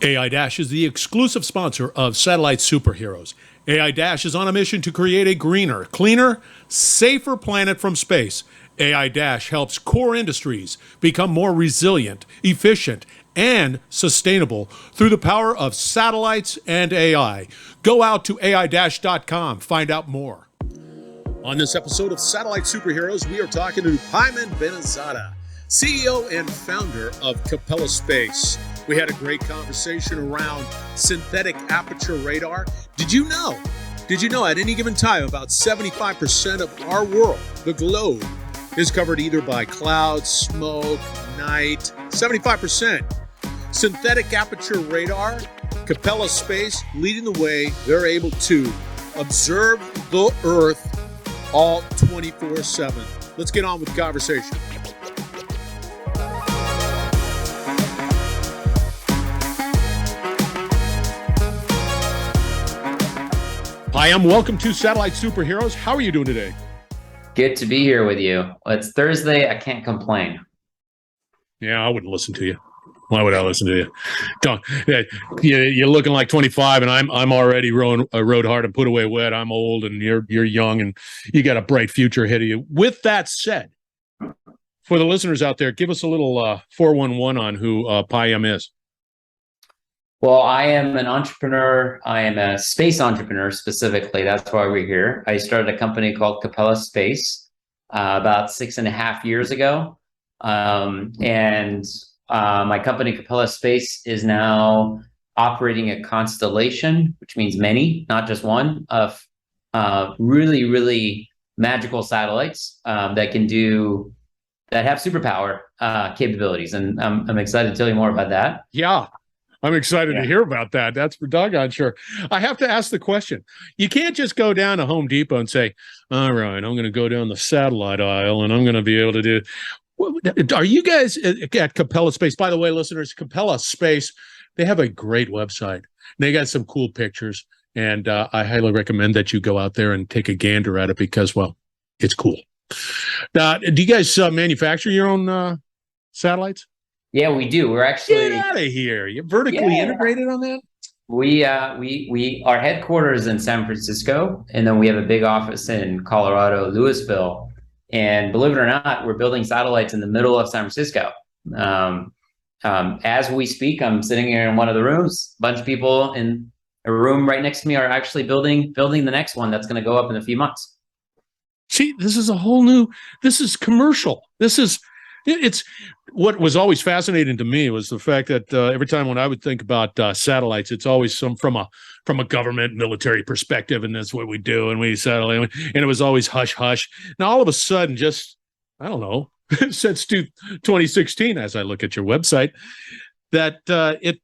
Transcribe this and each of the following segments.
AI Dash is the exclusive sponsor of Satellite Superheroes. AI Dash is on a mission to create a greener, cleaner, safer planet from space. AI Dash helps core industries become more resilient, efficient, and sustainable through the power of satellites and AI. Go out to AI-Dash.com, find out more. On this episode of Satellite Superheroes, we are talking to Payam Banazadeh, CEO and founder of Capella Space. We had a great conversation around synthetic aperture radar. Did you know at any given time about 75% of our world, the globe, is covered either by clouds, smoke, night? 75%. Synthetic aperture radar, Capella Space leading the way. They're able to observe the Earth all 24/7. Let's get on with the conversation. Payam, welcome to Satellite Superheroes. How are you doing today? Good to be here with you. It's Thursday. I can't complain. Yeah, I wouldn't listen to you. Why would I listen to you? Don't. You're looking like 25, and I'm already rode hard and put away wet. I'm old, and you're young, and you got a bright future ahead of you. With that said, for the listeners out there, give us a little 411 on who Payam is. Well, I am an entrepreneur. I am a space entrepreneur specifically. That's why we're here. I started a company called Capella Space about 6.5 years ago. My company, Capella Space, is now operating a constellation, which means many, not just one, of really, really magical satellites that have superpower capabilities. And I'm excited to tell you more about that. Yeah. I'm excited to hear about that. That's for doggone sure. I have to ask the question. You can't just go down to Home Depot and say, all right, I'm going to go down the satellite aisle and I'm going to be able to do. Are you guys at Capella Space? By the way, listeners, Capella Space, they have a great website. They got some cool pictures. And I highly recommend that you go out there and take a gander at it because, well, it's cool. Do you guys manufacture your own satellites? Yeah, we do. We're actually get out of here. You're vertically integrated on that? We our headquarters in San Francisco, and then we have a big office in Colorado, Louisville. And believe it or not, we're building satellites in the middle of San Francisco. As we speak, I'm sitting here in one of the rooms. A bunch of people in a room right next to me are actually building the next one that's going to go up in a few months. See, this is this is commercial. It's what was always fascinating to me was the fact that every time when I would think about satellites, it's always from a government military perspective, and that's what we do, and we satellite, and it was always hush hush. Now all of a sudden, just I don't know, since 2016, as I look at your website, that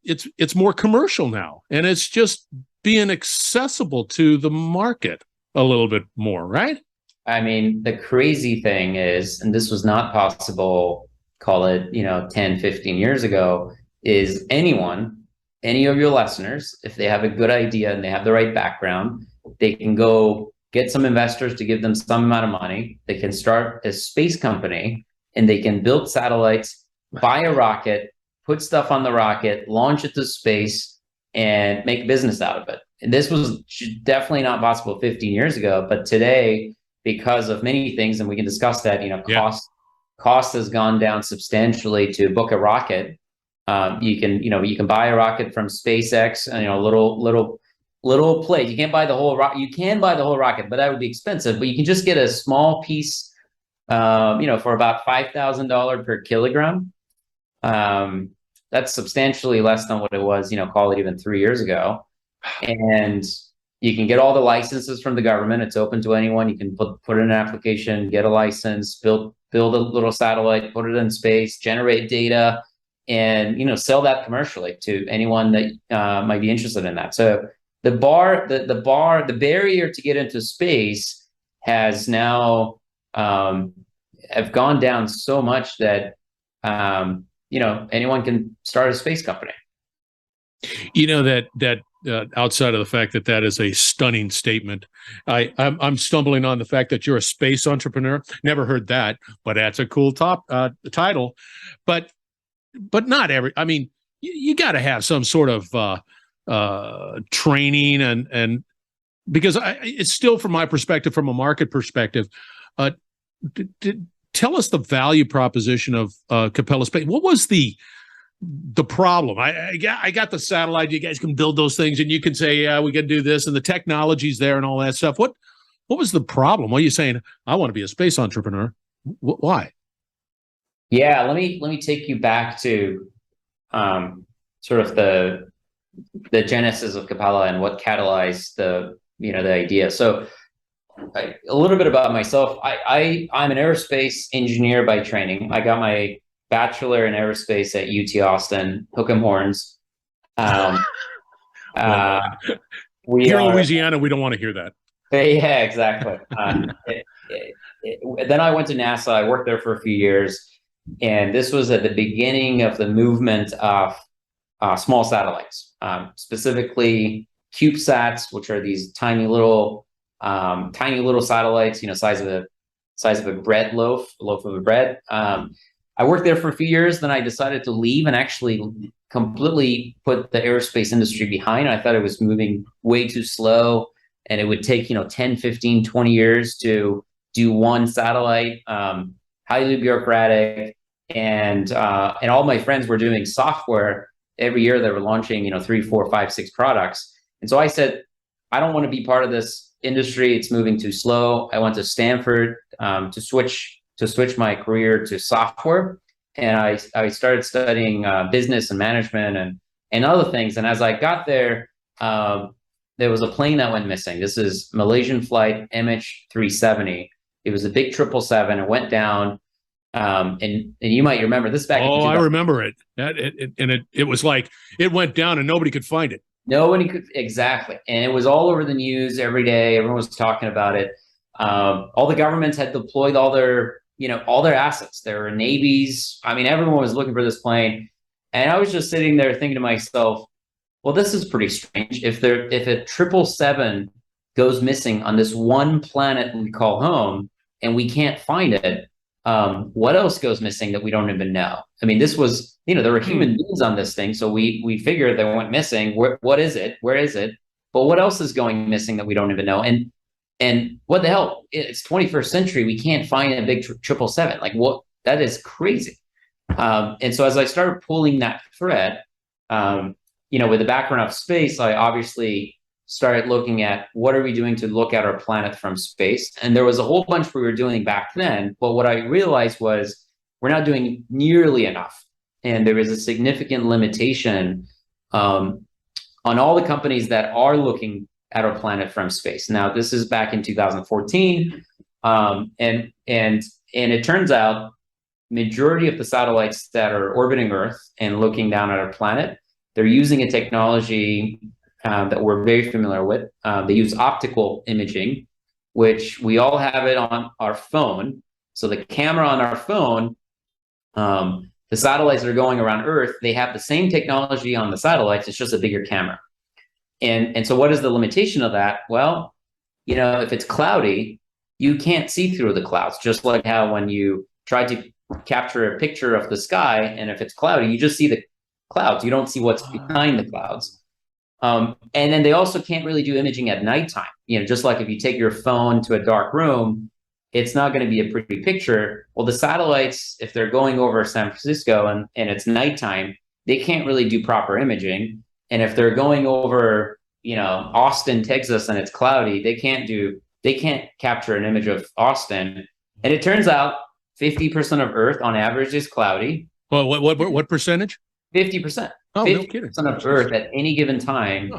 it's more commercial now, and it's just being accessible to the market a little bit more, right? I mean, the crazy thing is, and this was not possible, call it, 10, 15 years ago, is any of your listeners, if they have a good idea and they have the right background, they can go get some investors to give them some amount of money. They can start a space company and they can build satellites, buy a rocket, put stuff on the rocket, launch it to space, and make business out of it. And this was definitely not possible 15 years ago, but today, because of many things, and we can discuss that, cost has gone down substantially to book a rocket. You can buy a rocket from SpaceX, little plate. You can't buy the whole rocket. You can buy the whole rocket, but that would be expensive. But you can just get a small piece, for about $5,000 per kilogram. That's substantially less than what it was, call it even 3 years ago. And you can get all the licenses from the government. It's open to anyone. You can put in an application, get a license, build a little satellite, put it in space, generate data, and sell that commercially to anyone that might be interested in that. So the barrier to get into space has now have gone down so much that anyone can start a space company. Outside of the fact that is a stunning statement, I'm stumbling on the fact that you're a space entrepreneur. Never heard that, but that's a cool title. But not every. I mean, you got to have some sort of training and because it's still from my perspective, from a market perspective, uh, tell us the value proposition of Capella Space. What was the problem? I got the satellite. You guys can build those things, and you can say, yeah, we can do this, and the technology's there, and all that stuff. What was the problem? What are you saying? I want to be a space entrepreneur. Why? Yeah, let me take you back to sort of the genesis of Capella and what catalyzed the idea. So a little bit about myself. I'm an aerospace engineer by training. I got my bachelor in aerospace at UT Austin, hook 'em horns. Uh, we Here in are, Louisiana, we don't want to hear that. yeah, exactly. Then I went to NASA. I worked there for a few years, and this was at the beginning of the movement of small satellites, specifically CubeSats, which are these tiny little satellites, size of a bread loaf, a loaf of a bread. I worked there for a few years. Then I decided to leave and actually completely put the aerospace industry behind. I thought it was moving way too slow, and it would take 10, 15, 20 years to do one satellite, highly bureaucratic, and all my friends were doing software. Every year they were launching 3, 4, 5, 6 products. And so I said, I don't want to be part of this industry. It's moving too slow. I went to Stanford to switch my career to software, and I started studying business and management and other things. And as I got there, there was a plane that went missing. This is Malaysian flight MH370. It was a big 777. It went down. And you might remember this back. Oh, I remember it. It was like it went down and nobody could find it. Nobody could, exactly. And it was all over the news every day. Everyone was talking about it. All the governments had deployed all their assets. There were navies. I mean, everyone was looking for this plane. And I was just sitting there thinking to myself, well, this is pretty strange. If a 777 goes missing on this one planet we call home and we can't find it, what else goes missing that we don't even know? I mean, this was, there were human beings on this thing. So we figured they went missing. What is it? Where is it? But what else is going missing that we don't even know? And what the hell? It's 21st century. We can't find a big 777. Like, what? That is crazy. And so as I started pulling that thread, with the background of space, I obviously started looking at what are we doing to look at our planet from space. And there was a whole bunch we were doing back then. But what I realized was we're not doing nearly enough. And there is a significant limitation on all the companies that are looking at our planet from space. Now, this is back in 2014. And it turns out majority of the satellites that are orbiting Earth and looking down at our planet, they're using a technology that we're very familiar with. They use optical imaging, which we all have it on our phone. So the camera on our phone, the satellites that are going around Earth, they have the same technology on the satellites. It's just a bigger camera. And so what is the limitation of that? Well, if it's cloudy, you can't see through the clouds, just like how when you try to capture a picture of the sky, and if it's cloudy, you just see the clouds. You don't see what's behind the clouds. And then they also can't really do imaging at nighttime. Just like if you take your phone to a dark room, it's not going to be a pretty picture. Well, the satellites, if they're going over San Francisco and it's nighttime, they can't really do proper imaging. And if they're going over, Austin, Texas, and it's cloudy, they can't capture an image of Austin. And it turns out 50% of Earth on average is cloudy. Well, what percentage? 50%. Oh, 50% no kidding. of Earth at any given time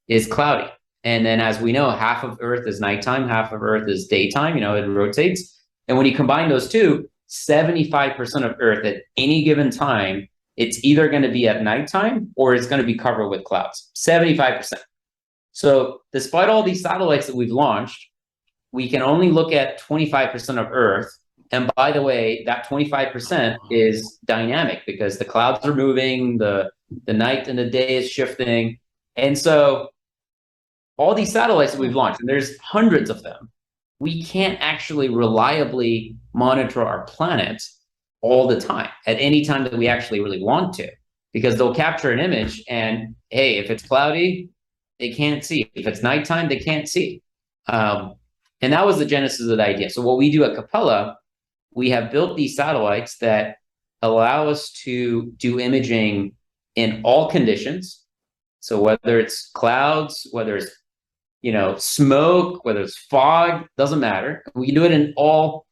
is cloudy. And then as we know, half of Earth is nighttime, half of Earth is daytime, it rotates. And when you combine those two, 75% of Earth at any given time, it's either going to be at nighttime or it's going to be covered with clouds. 75%. So despite all these satellites that we've launched, we can only look at 25% of Earth. And by the way, that 25% is dynamic because the clouds are moving, the night and the day is shifting. And so all these satellites that we've launched, and there's hundreds of them, we can't actually reliably monitor our planet all the time at any time that we actually really want to. because they'll capture an image and, hey, if it's cloudy, they can't see. If it's nighttime, they can't see. And that was the genesis of the idea. So what we do at Capella, we have built these satellites that allow us to do imaging in all conditions. So whether it's clouds, whether it's smoke, whether it's fog, doesn't matter. We can do it in all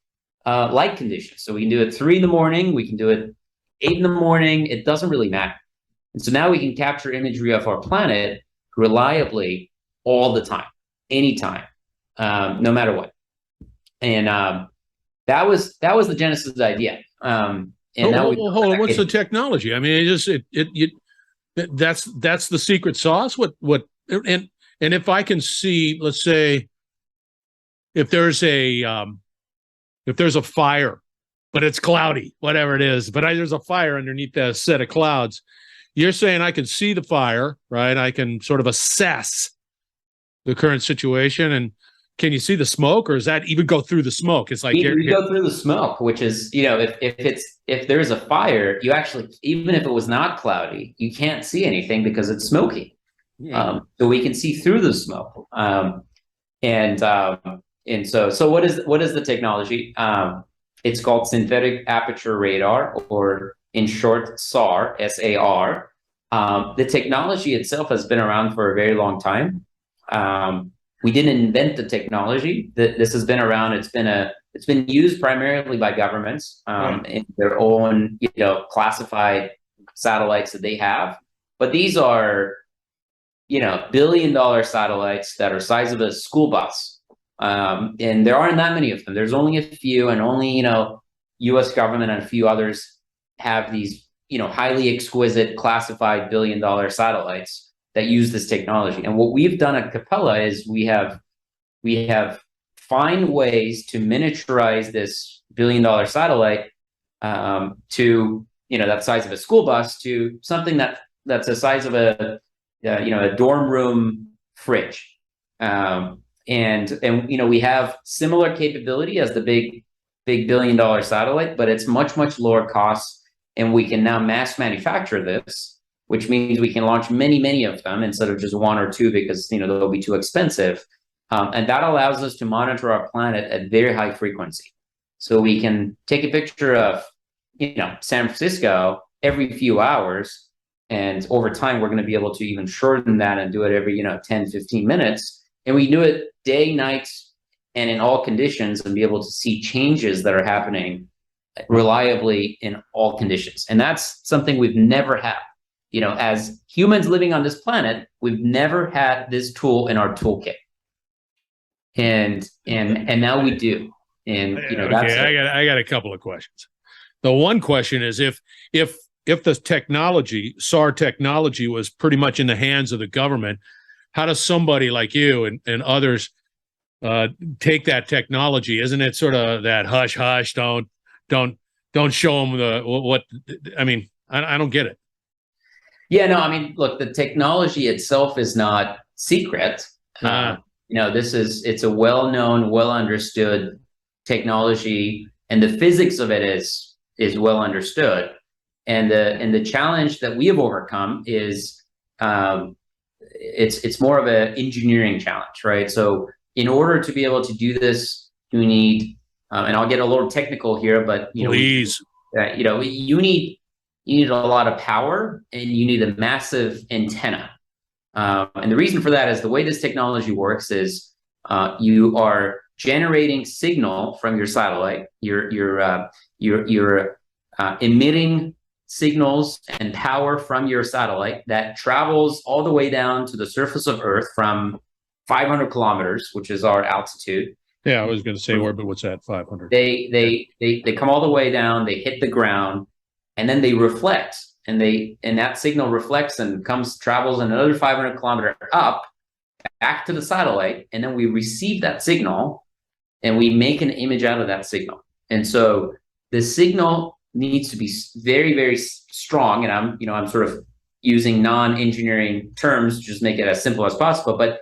light conditions. So we can do it 3 a.m, we can do it 8 a.m. It doesn't really matter. And so now we can capture imagery of our planet reliably all the time, anytime, no matter what. And that was the genesis of the idea. And hold on. What's the technology? I mean, that's the secret sauce. And if I can see, let's say, if there's a fire, but it's cloudy, whatever it is, but there's a fire underneath that set of clouds. You're saying I can see the fire, right? I can sort of assess the current situation. And can you see the smoke, or does that even go through the smoke? It's like you go through the smoke, which is, if there's a fire, you actually, even if it was not cloudy, you can't see anything because it's smoky. Yeah. So we can see through the smoke. And so what is the technology? It's called Synthetic Aperture Radar, or in short, SAR, SAR. The technology itself has been around for a very long time. We didn't invent the technology. This has been around. It's been used primarily by governments in their own, classified satellites that they have. But these are, billion-dollar satellites that are size of a school bus. And there aren't that many of them. There's only a few, and only, U.S. government and a few others have these, highly exquisite classified billion-dollar satellites that use this technology. And what we've done at Capella is we have find ways to miniaturize this billion-dollar satellite to, that size of a school bus, to something that's the size of a dorm room fridge. And we have similar capability as the big billion-dollar satellite, but it's much, much lower cost. And we can now mass manufacture this, which means we can launch many, many of them instead of just 1 or 2, because they'll be too expensive. And that allows us to monitor our planet at very high frequency. So we can take a picture of, San Francisco every few hours, and over time we're going to be able to even shorten that and do it every 10, 15 minutes. And we do it day, night, and in all conditions, and be able to see changes that are happening reliably in all conditions. And that's something we've never had. As humans living on this planet, we've never had this tool in our toolkit. And now we do. And that's I got a couple of questions. The one question is, if the technology, SAR technology, was pretty much in the hands of the government, how does somebody like you and others take that technology? Isn't it sort of that hush hush, don't show them what I mean? I don't get it. Yeah, no, I mean, look, the technology itself is not secret. It's a well-known, well-understood technology, and the physics of it is well understood. And the challenge that we have overcome is it's more of an engineering challenge, right? So in order to be able to do this, you need, and I'll get a little technical here, but please, you need a lot of power, and you need a massive antenna. And the reason for that is the way this technology works is you are generating signal from your satellite. You're emitting signals and power from your satellite that travels all the way down to the surface of Earth from 500 kilometers, which is our altitude. Yeah, I was going to say orbit. What's that? 500. They come all the way down. They hit the ground, and then they reflect, and that signal reflects and travels another 500 kilometer up back to the satellite, and then we receive that signal, and we make an image out of that signal. And so the signal needs to be very, very strong. And I'm sort of using non-engineering terms to just make it as simple as possible. But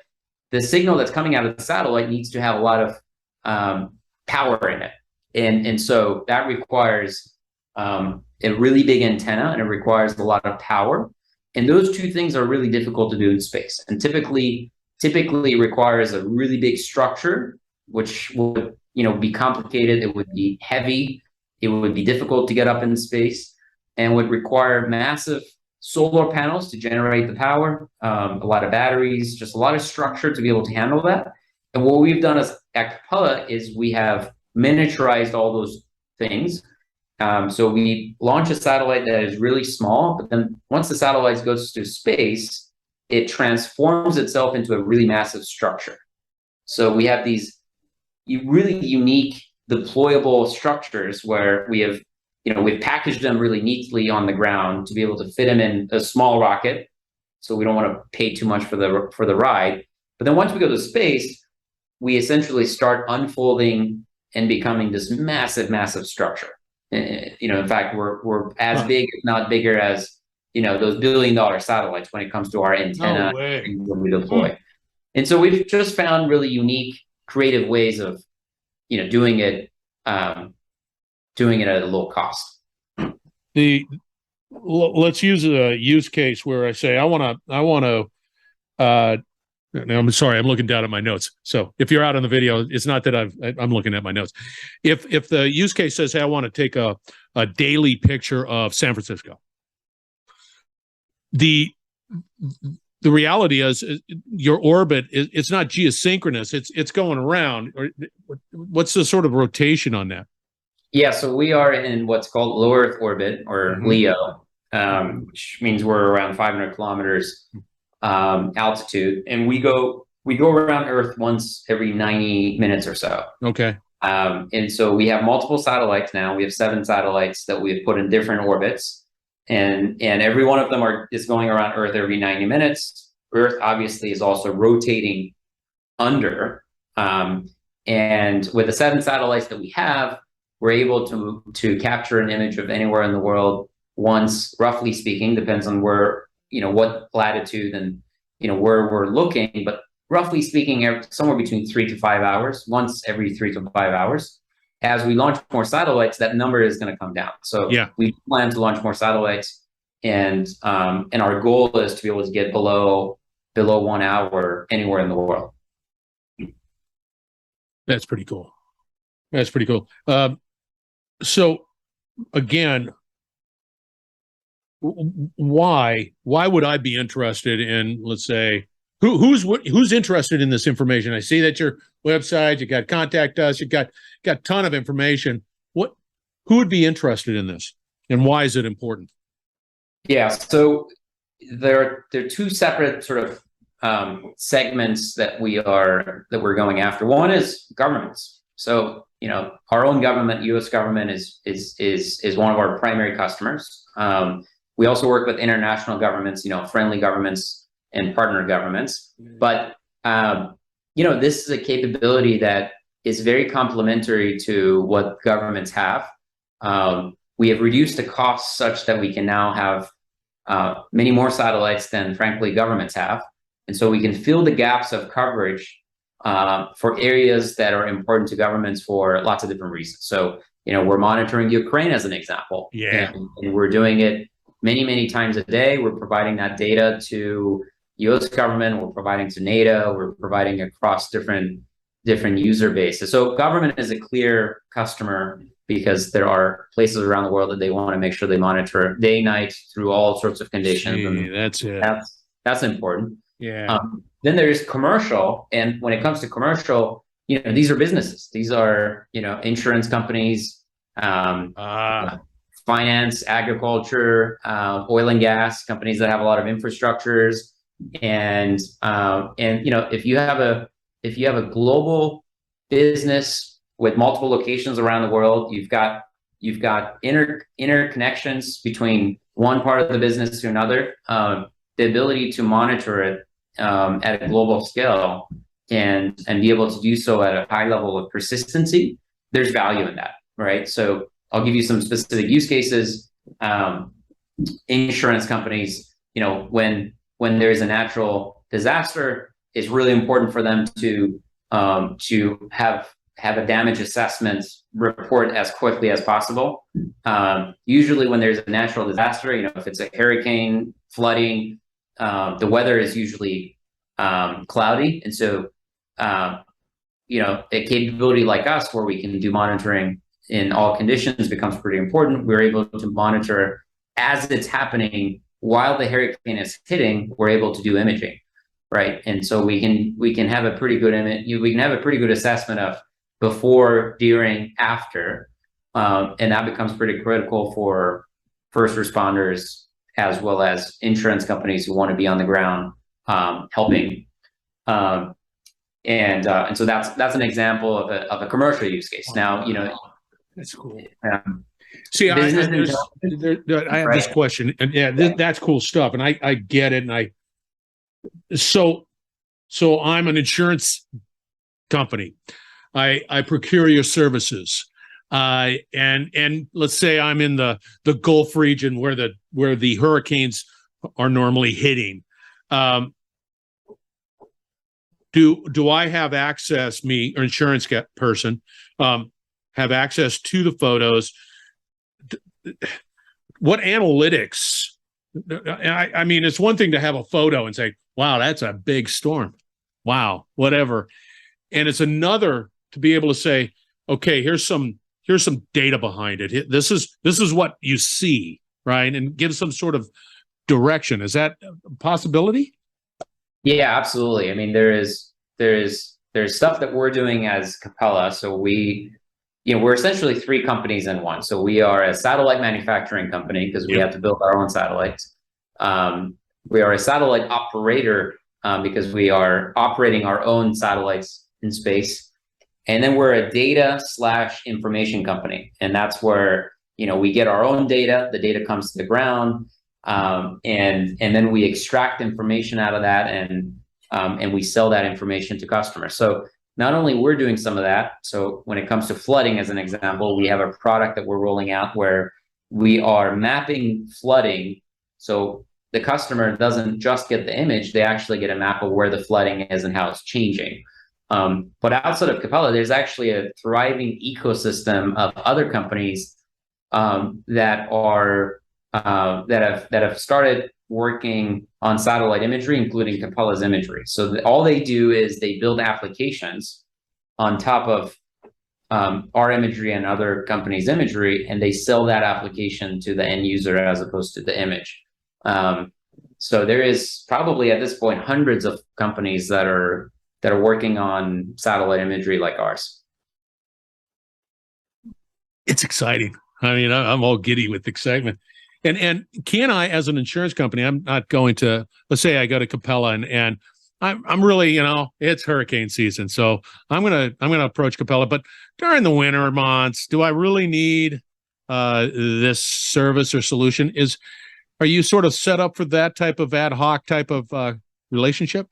the signal that's coming out of the satellite needs to have a lot of power in it. And so that requires a really big antenna, and it requires a lot of power. And those two things are really difficult to do in space, and typically requires a really big structure, which would be complicated. It would be heavy. It would be difficult to get up in space, and would require massive solar panels to generate the power, a lot of batteries, just a lot of structure to be able to handle that. And what we've done as at Capella is we have miniaturized all those things. So we launch a satellite that is really small, but then once the satellite goes to space, it transforms itself into a really massive structure. So we have these really unique deployable structures where we've packaged them really neatly on the ground to be able to fit them in a small rocket. So we don't want to pay too much for the ride. But then once we go to space, we essentially start unfolding and becoming this massive structure. In fact, we're as big, if not bigger, as those billion-dollar satellites when it comes to our antenna when we deploy. And so we've just found really unique, creative ways of doing it at a low cost. Let's use a use case where I say I want to. I'm sorry, I'm looking down at my notes. So if you're out on the video, it's not that I'm looking at my notes. If the use case says, hey, I want to take a daily picture of San Francisco, the reality is your orbit it's not geosynchronous. It's going around. What's the sort of rotation on that? Yeah, so we are in what's called low Earth orbit, or LEO, which means we're around 500 kilometers altitude, and we go around Earth once every 90 minutes or so. Okay. And so we have multiple satellites now. We have 7 satellites that we've put in different orbits, and every one of them is going around Earth every 90 minutes. Earth obviously is also rotating under, and with the 7 satellites that we have, we're able to capture an image of anywhere in the world once, roughly speaking, depends on where, what latitude and, where we're looking, but roughly speaking, somewhere between 3 to 5 hours, once every 3 to 5 hours. As we launch more satellites, that number is going to come down. So we plan to launch more satellites, and our goal is to be able to get below 1 hour anywhere in the world. That's pretty cool. So again, why would I be interested in, let's say, who's interested in this information? I see that your website, you got contact us, you got a ton of information. Who would be interested in this, and why is it important? Yeah, so there are 2 separate sort of segments that we're going after. One is governments. So our own government, U.S. government, is one of our primary customers. We also work with international governments, friendly governments and partner governments. But this is a capability that is very complementary to what governments have. We have reduced the cost such that we can now have many more satellites than, frankly, governments have, and so we can fill the gaps of coverage for areas that are important to governments for lots of different reasons. So, we're monitoring Ukraine as an example. Yeah. And we're doing it many times a day. We're providing that data to U.S. government. We're providing to NATO. We're providing across different user bases. So government is a clear customer because there are places around the world that they want to make sure they monitor day, night through all sorts of conditions. And that's it. That's important. Yeah. Then there's commercial, and when it comes to commercial, these are businesses. These are insurance companies, finance, agriculture, oil and gas companies that have a lot of infrastructures, and if you have a global business with multiple locations around the world, you've got interconnections between one part of the business to another. The ability to monitor it at a global scale and be able to do so at a high level of persistency, there's value in that, right? So I'll give you some specific use cases. Insurance companies, when there's a natural disaster, it's really important for them to have have a damage assessment report as quickly as possible. Usually when there's a natural disaster, if it's a hurricane, flooding, the weather is usually cloudy. And so, a capability like us where we can do monitoring in all conditions becomes pretty important. We're able to monitor as it's happening while the hurricane is hitting. We're able to do imaging, right? And so we can have a pretty good we can have a pretty good assessment of before, during, after, and that becomes pretty critical for first responders as well as insurance companies who want to be on the ground helping. And so that's an example of a commercial use case. Now, that's cool. See, I have this question, and that's cool stuff, and I get it, and so I'm an insurance company. I procure your services, and let's say I'm in the Gulf region where the hurricanes are normally hitting. Do I have access, me or insurance person, have access to the photos? What analytics? I mean, it's one thing to have a photo and say, "Wow, that's a big storm." Wow, whatever. And it's another to be able to say, "Okay, here's some data behind it. This is what you see," right? And give some sort of direction. Is that a possibility? Yeah, absolutely. I mean, there's stuff that we're doing as Capella. So we're essentially three companies in one. So we are a satellite manufacturing company because we have to build our own satellites. We are a satellite operator because we are operating our own satellites in space. And then we're a data/information company. And that's where, we get our own data. The data comes to the ground. And then we extract information out of that and we sell that information to customers. So not only we're doing some of that, so when it comes to flooding, as an example, we have a product that we're rolling out where we are mapping flooding. So the customer doesn't just get the image, they actually get a map of where the flooding is and how it's changing. But outside of Capella, there's actually a thriving ecosystem of other companies that have started working on satellite imagery, including Capella's imagery. So all they do is they build applications on top of our imagery and other companies' imagery, and they sell that application to the end user as opposed to the image. So there is probably at this point hundreds of companies that are working on satellite imagery like ours. It's exciting. I mean, I'm all giddy with excitement. And can I, as an insurance company, I'm not going to, let's say I go to Capella and I'm really, it's hurricane season, so I'm gonna approach Capella. But during the winter months, do I really need this service or solution? Are you sort of set up for that type of ad hoc type of relationship?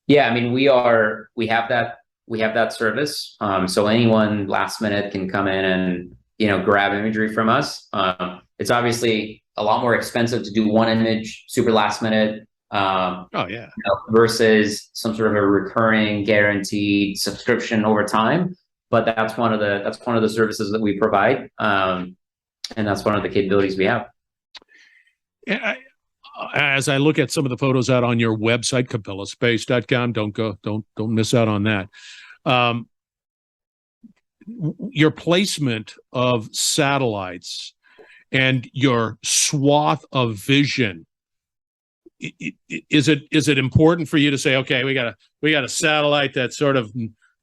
Yeah, I mean, we have that service. So anyone last minute can come in and grab imagery from us. It's obviously a lot more expensive to do one image super last minute. Versus some sort of a recurring guaranteed subscription over time. But that's one of the services that we provide, and that's one of the capabilities we have. As I look at some of the photos out on your website, capellaspace.com, don't miss out on that. Your placement of satellites and your swath of vision, is it important for you to say, okay, we got a satellite that's sort of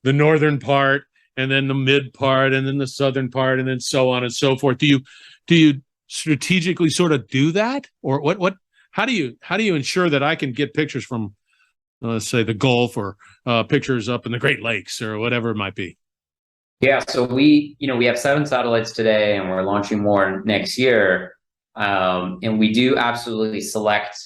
the northern part, and then the mid part, and then the southern part, and then so on and so forth? Do you strategically sort of do that, or what? How do you ensure that I can get pictures from, let's say, the Gulf, or pictures up in the Great Lakes, or whatever it might be? Yeah, so we have 7 satellites today, and we're launching more next year. And we do absolutely select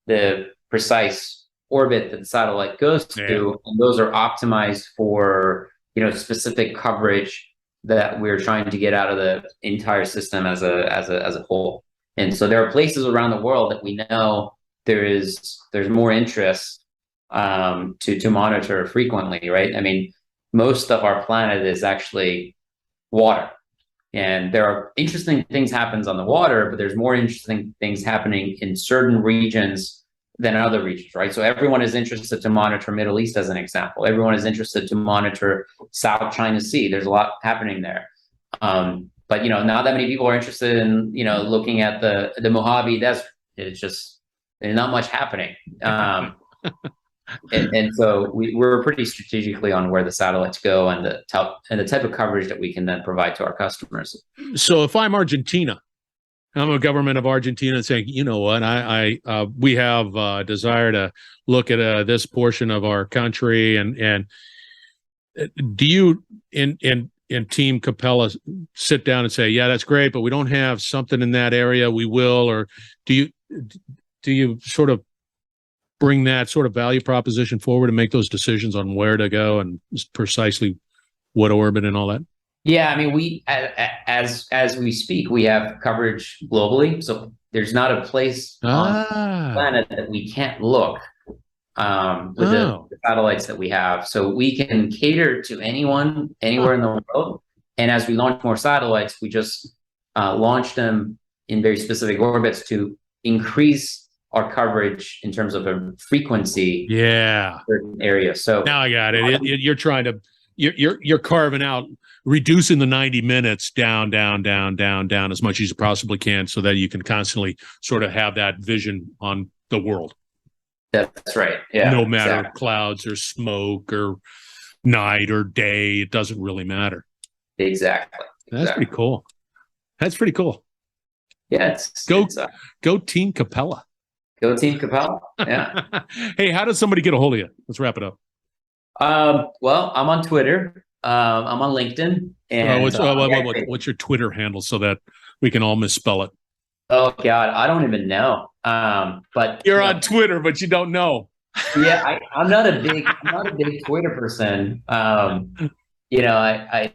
the precise orbit that the satellite goes to, and those are optimized for specific coverage that we're trying to get out of the entire system as a whole. And so there are places around the world that we know there's more interest to monitor frequently, right? I mean, most of our planet is actually water. And there are interesting things happens on the water, but there's more interesting things happening in certain regions than in other regions, right? So everyone is interested to monitor Middle East as an example. Everyone is interested to monitor South China Sea. There's a lot happening there. But not that many people are interested in looking at the Mojave Desert. It's just there's not much happening. And so we're pretty strategically on where the satellites go and the type of coverage that we can then provide to our customers. So if I'm Argentina, I'm a government of Argentina saying, you know what, we have a desire to look at this portion of our country, and do you in Team Capella sit down and say, yeah, that's great, but we don't have something in that area, we will, or do you sort of bring that sort of value proposition forward and make those decisions on where to go and precisely what orbit and all that? Yeah, I mean, we as we speak, we have coverage globally, so there's not a place on the planet that we can't look with the satellites that we have. So we can cater to anyone, anywhere in the world. And as we launch more satellites, we just launch them in very specific orbits to increase our coverage in terms of a frequency. Yeah. Certain areas. So now I got it. You're trying to, you're carving out, reducing the 90 minutes down as much as you possibly can, so that you can constantly sort of have that vision on the world. That's right. Yeah. No matter clouds or smoke or night or day, it doesn't really matter. Exactly. That's pretty cool. That's pretty cool. Yeah. Go Team Capella. Go Team Capella. Yeah. Hey, how does somebody get a hold of you? Let's wrap it up. Well, I'm on Twitter. I'm on LinkedIn. And what's your Twitter handle so that we can all misspell it? Oh God, I don't even know. But you're on Twitter, but you don't know. Yeah, I'm not a big Twitter person. But I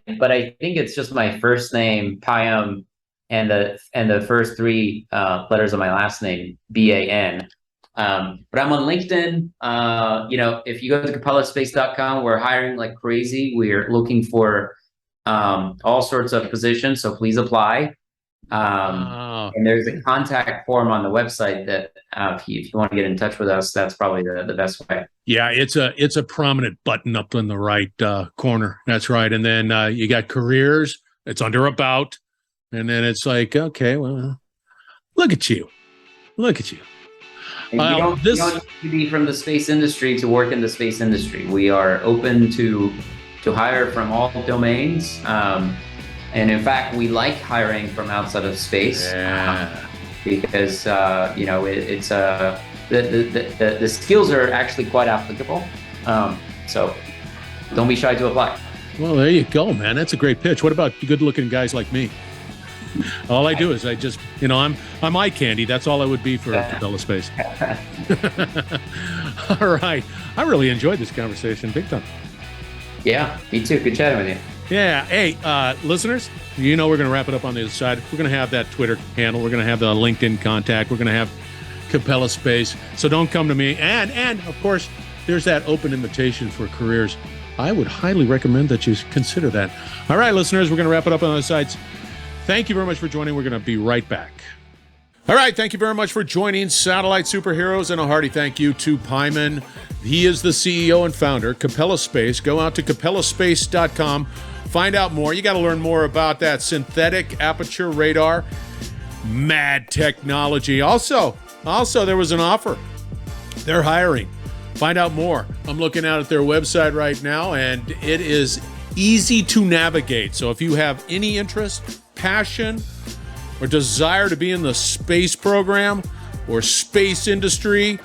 think it's just my first name, Payam, and the first three letters of my last name, BAN. But I'm on LinkedIn. If you go to capellaspace.com, we're hiring like crazy. We're looking for all sorts of positions, so please apply. And there's a contact form on the website that if you want to get in touch with us, that's probably the best way. Yeah, it's a prominent button up in the right corner. That's right. And then you got careers. It's under about. And then it's like, okay, well, look at you. Look at you. And you don't need to be from the space industry to work in the space industry. We are open to hire from all domains. And in fact, we like hiring from outside of space because it's the skills are actually quite applicable. So don't be shy to apply. Well, there you go, man. That's a great pitch. What about good-looking guys like me? All I do is I just, I'm eye candy. That's all I would be for Capella Space. All right. I really enjoyed this conversation. Big time. Yeah, me too. Good chatting with you. Yeah. Hey, listeners, we're going to wrap it up on the other side. We're going to have that Twitter handle. We're going to have the LinkedIn contact. We're going to have Capella Space. So don't come to me. And of course, there's that open invitation for careers. I would highly recommend that you consider that. All right, listeners, we're going to wrap it up on the other sides. Thank you very much for joining. We're going to be right back. All right. Thank you very much for joining Satellite Superheroes, and a hearty thank you to Payam. He is the CEO and founder, Capella Space. Go out to capellaspace.com. Find out more. You got to learn more about that synthetic aperture radar. Mad technology. Also, there was an offer. They're hiring. Find out more. I'm looking out at their website right now, and it is easy to navigate. So if you have any interest, passion, or desire to be in the space program or space industry,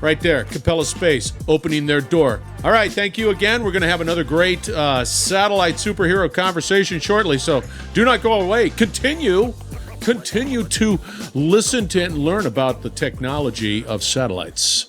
right there, Capella Space, opening their door. All right, thank you again. We're going to have another great satellite superhero conversation shortly, so do not go away. Continue to listen to and learn about the technology of satellites.